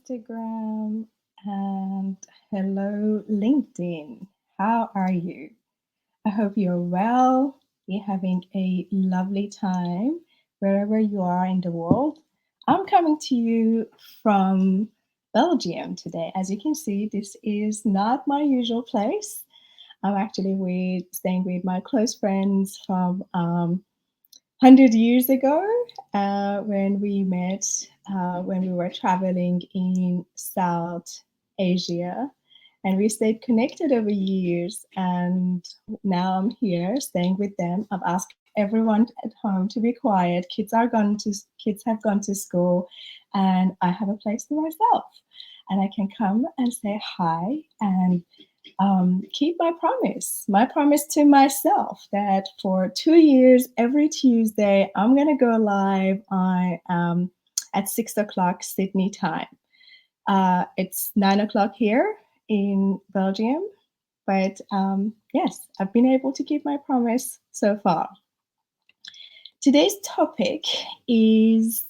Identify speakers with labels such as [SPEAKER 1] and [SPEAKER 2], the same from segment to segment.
[SPEAKER 1] Instagram, and hello, LinkedIn. How are you? I hope you're well. You're having a lovely time wherever you are in the world. I'm coming to you from Belgium today. As you can see, this is not my usual place. I'm actually staying with my close friends from 100 years ago when we met when we were traveling in South Asia, and we stayed connected over years. And now I'm here staying with them. I've asked everyone at home to be quiet. Kids have gone to school, and I have a place to myself. And I can come and say hi and keep my promise to myself that for 2 years, every Tuesday, I'm going to go live at 6 o'clock Sydney time. It's 9 o'clock here in Belgium, but yes, I've been able to keep my promise so far. Today's topic is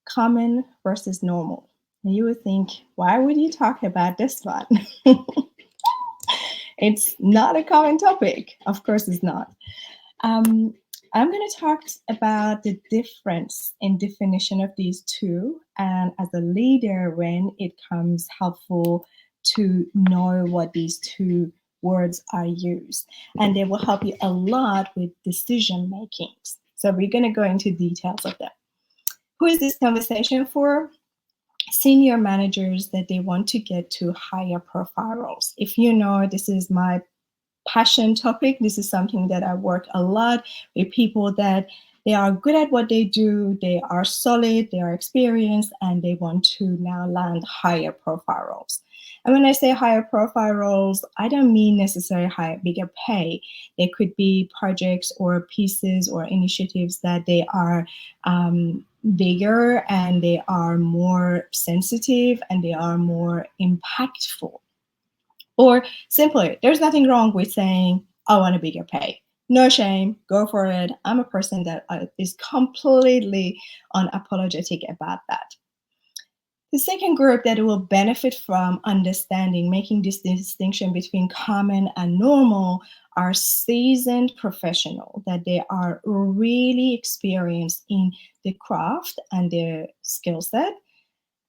[SPEAKER 1] common versus normal. And you would think, why would you talk about this one? It's not a common topic. Of course, it's not. I'm going to talk about the difference in definition of these two, and as a leader, when it comes helpful to know what these two words are used, and they will help you a lot with decision makings. So we're going to go into details of them. Who is this conversation for? Senior managers that they want to get to higher profile roles. If you know, this is my passion topic. This is something that I work a lot with people that they are good at what they do, they are solid, they are experienced, and they want to now land higher profile roles. And when I say higher profile roles, I don't mean necessarily bigger pay. They could be projects or pieces or initiatives that they are bigger, and they are more sensitive, and they are more impactful. Or simply, there's nothing wrong with saying, I want a bigger pay. No shame, go for it. I'm a person that is completely unapologetic about that. The second group that will benefit from understanding, making this distinction between common and normal, are seasoned professionals, that they are really experienced in the craft and their skill set.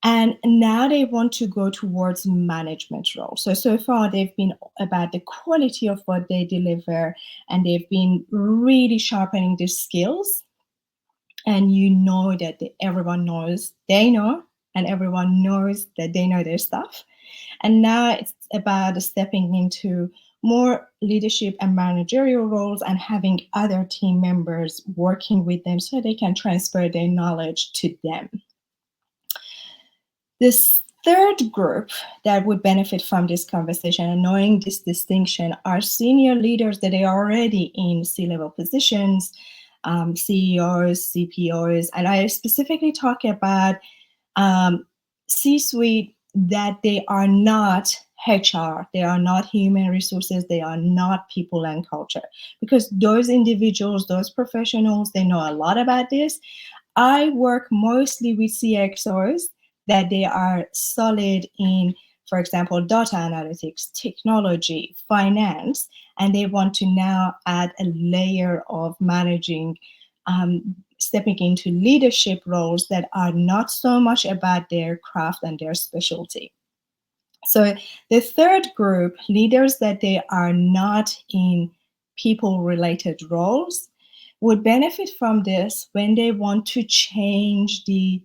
[SPEAKER 1] And now they want to go towards management roles. So far, they've been about the quality of what they deliver, and they've been really sharpening their skills. And you know that everyone knows they know, and everyone knows that they know their stuff. And now it's about stepping into more leadership and managerial roles and having other team members working with them so they can transfer their knowledge to them. This third group that would benefit from this conversation and knowing this distinction are senior leaders that are already in C-level positions, CEOs, CPOs, and I specifically talk about C-suite that they are not HR, they are not human resources, they are not people and culture, because those individuals, those professionals, they know a lot about this. I work mostly with CXOs that they are solid in, for example, data analytics, technology, finance, and they want to now add a layer of managing, stepping into leadership roles that are not so much about their craft and their specialty. So the third group, leaders that they are not in people-related roles, would benefit from this when they want to change the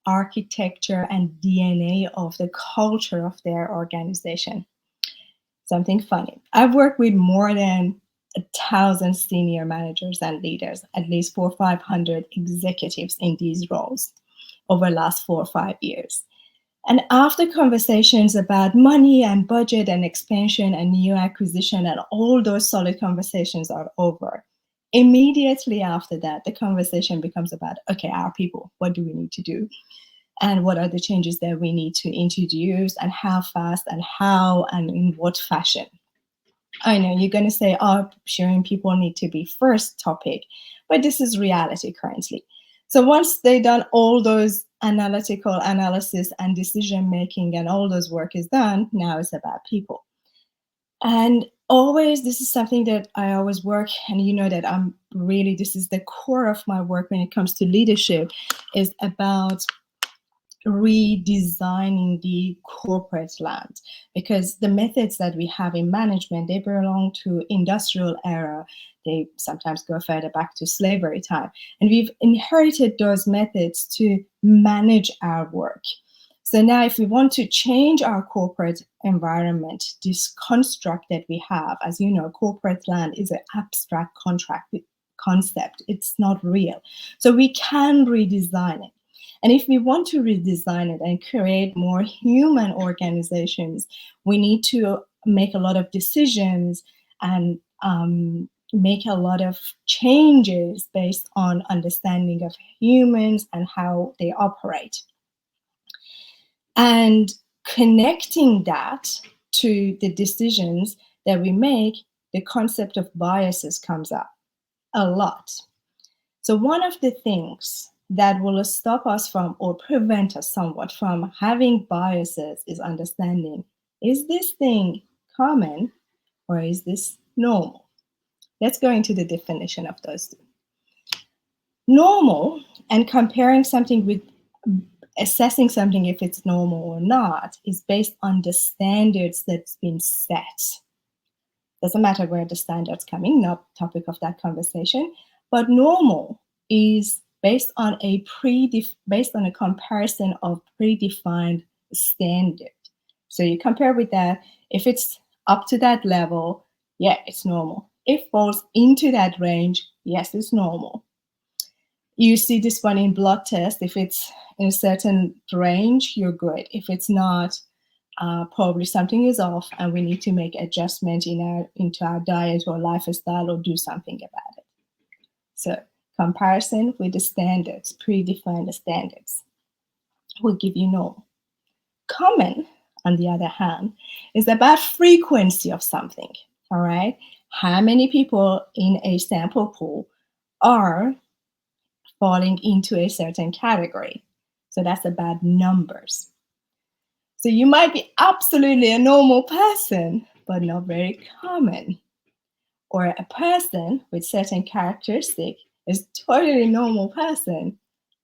[SPEAKER 1] architecture and DNA of the culture of their organization. Something funny. I've worked with more than 1,000 senior managers and leaders, at least 400 or 500 executives in these roles over the last 4 or 5 years. And after conversations about money and budget and expansion and new acquisition, and all those solid conversations are over, immediately after that, the conversation becomes about, okay, our people, what do we need to do? And what are the changes that we need to introduce, and how fast, and how, and in what fashion? I know you're going to say, oh, sharing people need to be first topic, but this is reality currently. So once they've done all those analytical analysis and decision making and all those work is done. Now it's about people. And always, this is something that I always work, and you know that this is the core of my work when it comes to leadership, is about redesigning the corporate land, because the methods that we have in management, they belong to industrial era. They sometimes go further back to slavery time, and we've inherited those methods to manage our work. So now if we want to change our corporate environment, this construct that we have, as you know, corporate land is an abstract concept. It's not real. So we can redesign it. And if we want to redesign it and create more human organizations, we need to make a lot of decisions and make a lot of changes based on understanding of humans and how they operate. And connecting that to the decisions that we make, the concept of biases comes up a lot. So one of the things that will stop us from, or prevent us somewhat from having biases, is understanding, is this thing common or is this normal? Let's go into the definition of those two. Normal, and comparing something with assessing something if it's normal or not, is based on the standards that's been set. Doesn't matter where the standards coming, not topic of that conversation, but normal is based on a comparison of predefined standard. So you compare with that. If it's up to that level, yeah, it's normal. If it falls into that range, yes, it's normal. You see this one in blood test. If it's in a certain range, you're good. If it's not, probably something is off and we need to make adjustment into our diet or lifestyle or do something about it. So comparison with the standards, predefined standards, will give you normal. Common, on the other hand, is about frequency of something, all right? How many people in a sample pool are falling into a certain category? So that's about numbers. So you might be absolutely a normal person, but not very common. Or a person with certain characteristics is totally normal person,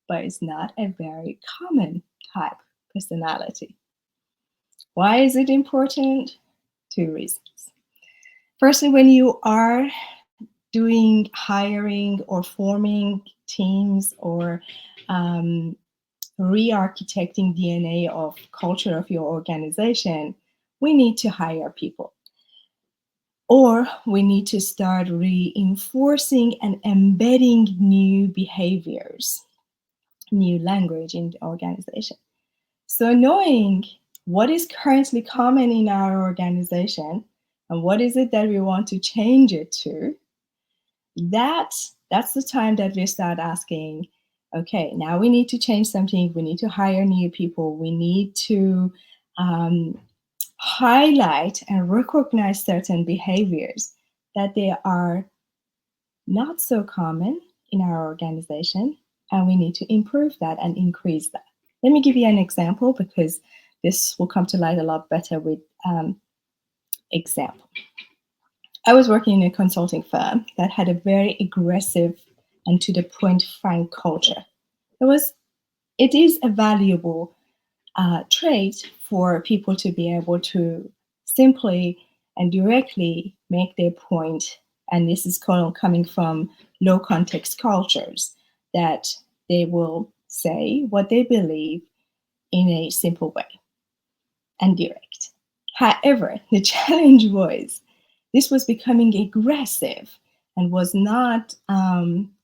[SPEAKER 1] but it's not a very common type personality. Why is it important? 2 reasons. Firstly, when you are doing hiring or forming teams or re-architecting DNA of culture of your organization, we need to hire people. Or we need to start reinforcing and embedding new behaviors, new language in the organization. So knowing what is currently common in our organization and what is it that we want to change it to, that's the time that we start asking, okay, now we need to change something. We need to hire new people. We need to highlight and recognize certain behaviors that they are not so common in our organization, and we need to improve that and increase that. Let me give you an example because this will come to light a lot better with example. I was working in a consulting firm that had a very aggressive and to the point frank culture. It is a valuable trait for people to be able to simply and directly make their point. And this is coming from low context cultures, that they will say what they believe in a simple way and direct. However, the challenge was this was becoming aggressive and was not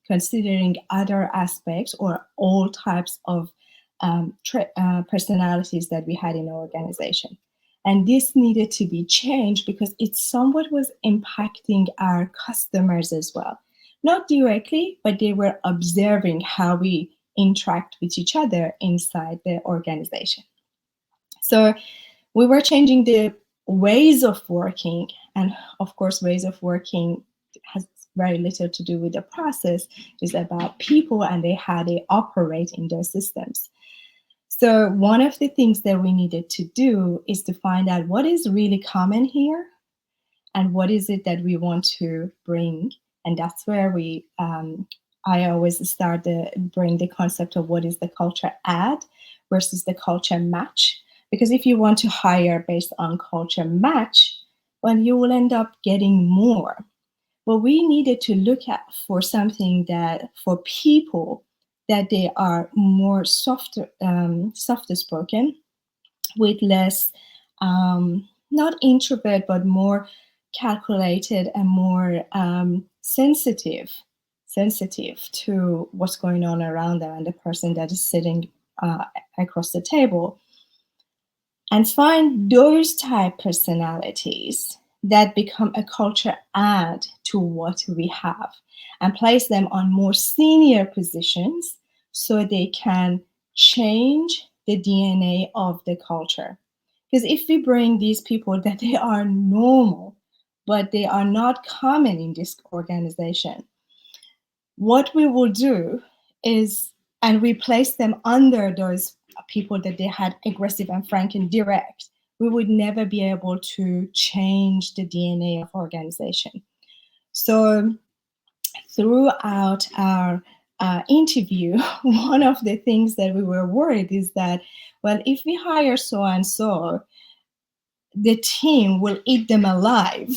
[SPEAKER 1] considering other aspects or all types of personalities that we had in our organization. And this needed to be changed because it somewhat was impacting our customers as well. Not directly, but they were observing how we interact with each other inside the organization. So we were changing the ways of working. And of course, ways of working has very little to do with the process. It's about people and how they operate in their systems. So one of the things that we needed to do is to find out what is really common here and what is it that we want to bring. And that's where I always start to bring the concept of what is the culture add versus the culture match. Because if you want to hire based on culture match, well, you will end up getting more. Well, we needed to look at for something that for people that they are more softer spoken, with less, not introvert, but more calculated and more sensitive to what's going on around them and the person that is sitting across the table, and find those type personalities that become a culture add to what we have, and place them on more senior positions so they can change the DNA of the culture. Because if we bring these people that they are normal, but they are not common in this organization, what we will do is, and we place them under those people that they had aggressive and frank and direct, we would never be able to change the DNA of organization. So throughout our interview, one of the things that we were worried is that, well, if we hire so and so, the team will eat them alive.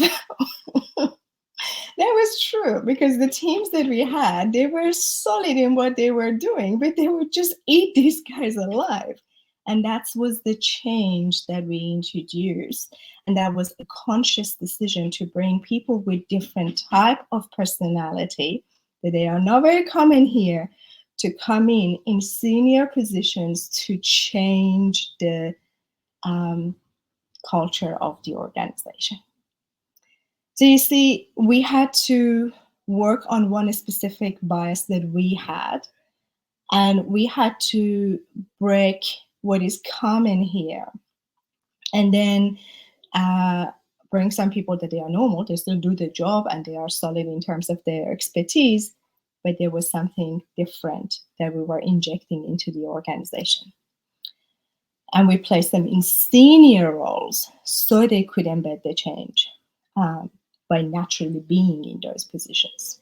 [SPEAKER 1] That was true, because the teams that we had, they were solid in what they were doing, but they would just eat these guys alive. And that was the change that we introduced. And that was a conscious decision to bring people with different type of personality, that they are not very common here, to come in senior positions to change the culture of the organization. So you see, we had to work on one specific bias that we had, and we had to break what is common here, and then bring some people that they are normal, they still do the job, and they are solid in terms of their expertise, but there was something different that we were injecting into the organization. And we placed them in senior roles so they could embed the change. By naturally being in those positions.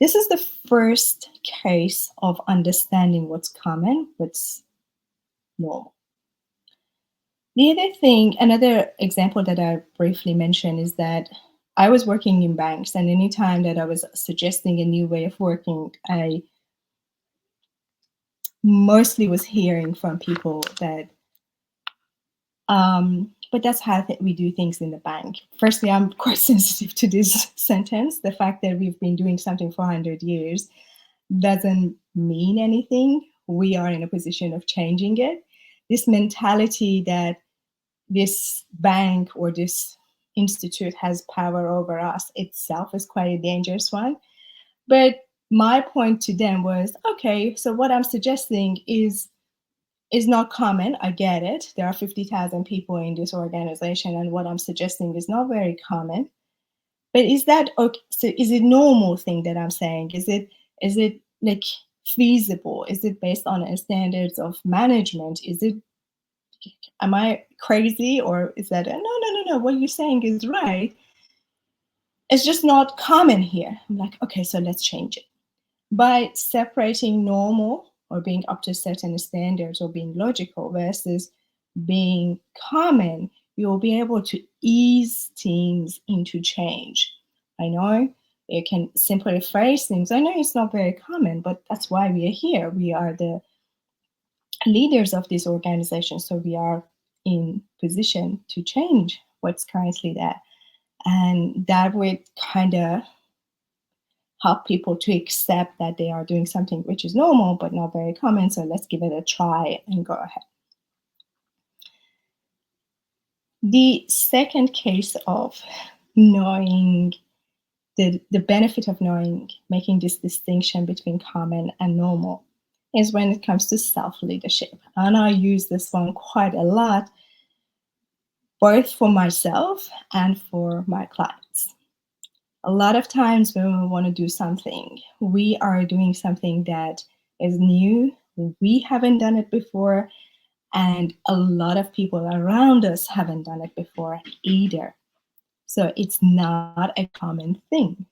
[SPEAKER 1] This is the first case of understanding what's common, what's normal. The other thing, another example that I briefly mentioned is that I was working in banks, and anytime that I was suggesting a new way of working, I mostly was hearing from people that but that's how we do things in the bank. Firstly, I'm quite sensitive to this sentence. The fact that we've been doing something for 100 years doesn't mean anything. We are in a position of changing it. This mentality that this bank or this institute has power over us itself is quite a dangerous one. But my point to them was, okay, so what I'm suggesting is not common. I get it. There are 50,000 people in this organization, and what I'm suggesting is not very common. But is that okay? So is it normal thing that I'm saying? Is it like feasible? Is it based on standards of management? Am I crazy, or is that no? What you're saying is right. It's just not common here. I'm like, okay, so let's change it. By separating normal or being up to certain standards or being logical versus being common, you'll be able to ease things into change. I know you can simply phrase things. I know it's not very common, but that's why we are here. We are the leaders of this organization, so we are in position to change what's currently there. And that would kind of help people to accept that they are doing something which is normal but not very common, so let's give it a try and go ahead. The second case of knowing the benefit of knowing, making this distinction between common and normal, is when it comes to self-leadership. And I use this one quite a lot, both for myself and for my clients. A lot of times when we want to do something, we are doing something that is new we haven't done it before, and a lot of people around us haven't done it before either. So it's not a common thing.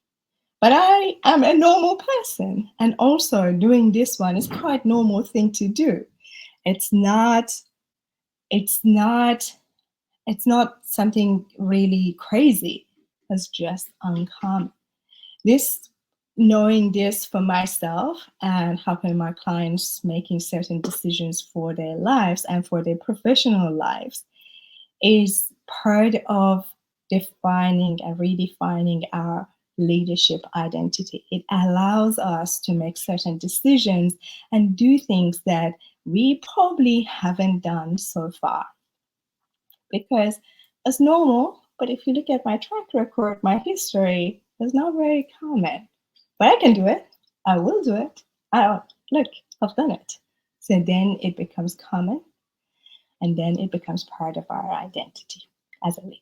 [SPEAKER 1] But I am a normal person, and also doing this one is quite normal thing to do. It's not, it's not, it's not something really crazy. It's just uncommon. This knowing this for myself and helping my clients making certain decisions for their lives and for their professional lives is part of defining and redefining our leadership identity. It allows us to make certain decisions and do things that we probably haven't done so far. Because it's normal, but if you look at my track record, my history, it's not very common. But I can do it. I will do it. Look, I've done it. So then it becomes common, and then it becomes part of our identity as a leader.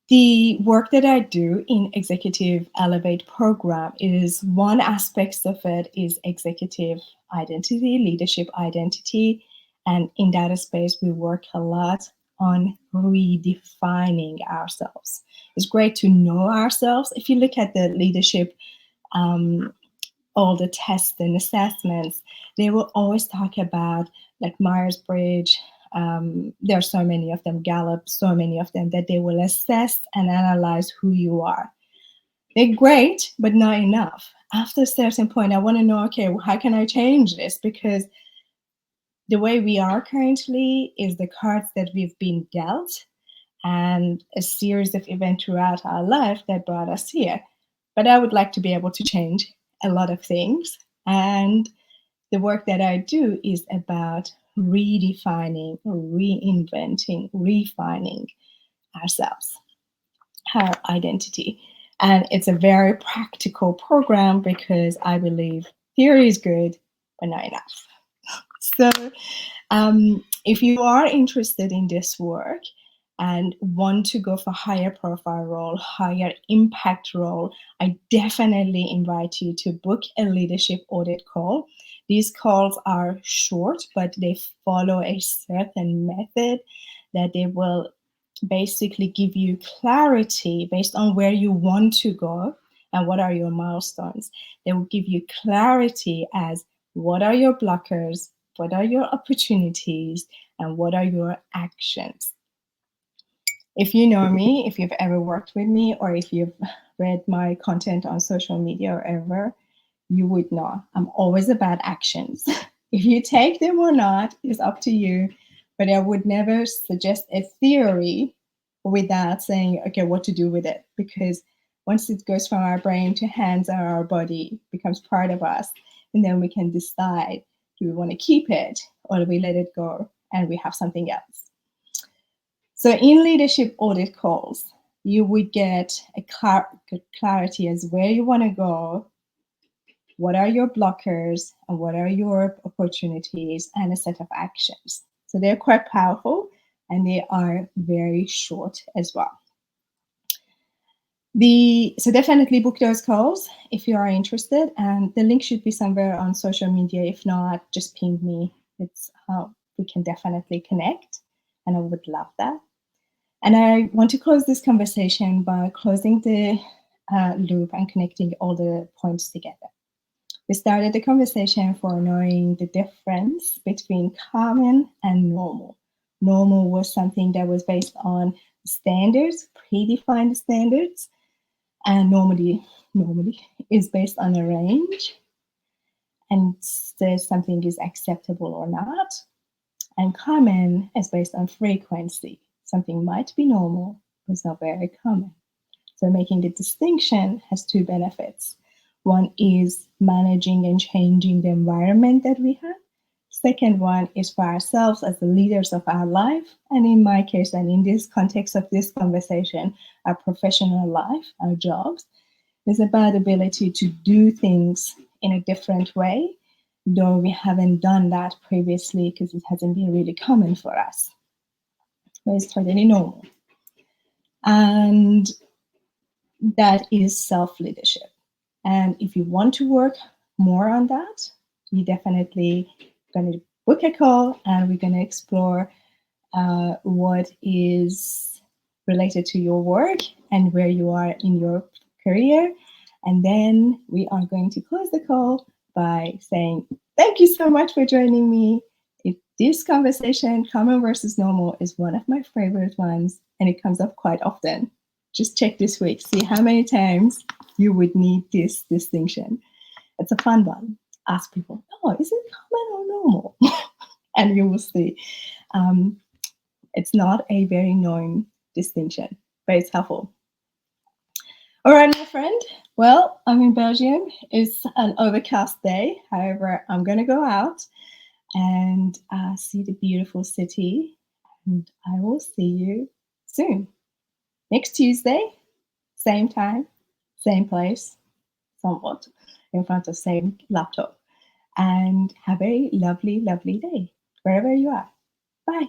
[SPEAKER 1] The work that I do in Executive Elevate program is one aspect of it is executive identity, leadership identity. And in that space, we work a lot on redefining ourselves. It's great to know ourselves. If you look at the leadership, all the tests and assessments, they will always talk about like Myers-Briggs. There are so many of them, Gallup, so many of them, that they will assess and analyze who you are. They're great, but not enough. After a certain point, I want to know, okay, well, how can I change this? Because the way we are currently is the cards that we've been dealt and a series of events throughout our life that brought us here. But I would like to be able to change a lot of things. And the work that I do is about redefining, reinventing, refining ourselves, our identity. And it's a very practical program because I believe theory is good, but not enough. So if you are interested in this work and want to go for higher profile role, higher impact role, I definitely invite you to book a leadership audit call. These calls are short, but they follow a certain method that they will basically give you clarity based on where you want to go and what are your milestones. They will give you clarity as what are your blockers, what are your opportunities, and what are your actions. If you know me, if you've ever worked with me, or if you've read my content on social media or ever, you would know I'm always about actions. If you take them or not is up to you, but I would never suggest a theory without saying, okay, what to do with it. Because once it goes from our brain to hands or our body, becomes part of us, and then we can decide, do we want to keep it or do we let it go and we have something else? So in leadership audit calls, you would get a clarity as where you want to go, what are your blockers, and what are your opportunities, and a set of actions. So they're quite powerful and they are very short as well. So definitely book those calls if you are interested, and the link should be somewhere on social media. If not, just ping me. It's how we can definitely connect, and I would love that. And I want to close this conversation by closing the loop and connecting all the points together. We started the conversation for knowing the difference between common and normal. Normal was something that was based on standards, predefined standards, and normally is based on a range and says something is acceptable or not. And common is based on frequency. Something might be normal, but it's not very common. So making the distinction has two benefits. One is managing and changing the environment that we have. Second one is for ourselves as the leaders of our life. And in my case, and in this context of this conversation, our professional life, our jobs, is about the ability to do things in a different way, though we haven't done that previously because it hasn't been really common for us. But it's totally normal. And that is self-leadership. And if you want to work more on that, we definitely going to book a call and we're going to explore what is related to your work and where you are in your career. And then we are going to close the call by saying, thank you so much for joining me. This conversation, common versus normal, is one of my favorite ones, and it comes up quite often. Just check this week, see how many times you would need this distinction. It's a fun one. Ask people, oh, is it common or normal? And you will see. It's not a very known distinction, but it's helpful. All right, my friend. Well, I'm in Belgium. It's an overcast day. However, I'm going to go out and see the beautiful city. And I will see you soon. Next Tuesday, same time, same place, somewhat in front of same laptop. And have a lovely, lovely day wherever you are. Bye.